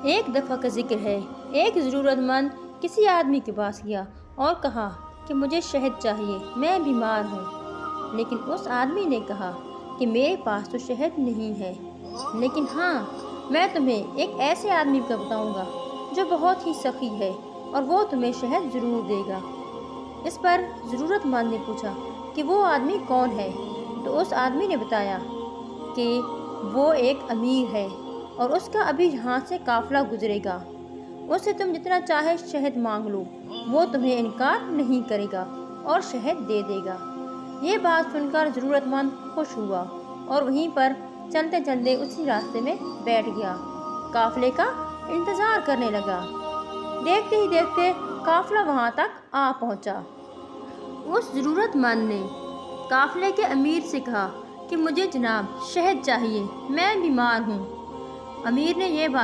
ایک دفعہ کا ذکر ہے، ایک ضرورت مند کسی آدمی کے پاس گیا اور کہا کہ مجھے شہد چاہیے، میں بیمار ہوں۔ لیکن اس آدمی نے کہا کہ میرے پاس تو شہد نہیں ہے، لیکن ہاں، میں تمہیں ایک ایسے آدمی کا بتاؤں گا جو بہت ہی سخی ہے اور وہ تمہیں شہد ضرور دے گا۔ اس پر ضرورت مند نے پوچھا کہ وہ آدمی کون ہے؟ تو اس آدمی نے بتایا کہ وہ ایک امیر ہے اور اس کا ابھی یہاں سے قافلہ گزرے گا۔ اس سے تم جتنا چاہے شہد مانگ لو، وہ تمہیں انکار نہیں کرے گا اور شہد دے دے گا۔ یہ بات سن کر ضرورت مند خوش ہوا اور وہیں پر چلتے چلتے اسی راستے میں بیٹھ گیا، قافلے کا انتظار کرنے لگا۔ دیکھتے ہی دیکھتے قافلہ وہاں تک آ پہنچا۔ اس ضرورت مند نے قافلے کے امیر سے کہا کہ مجھے جناب شہد چاہیے، میں بیمار ہوں۔ امیر نے یہ بات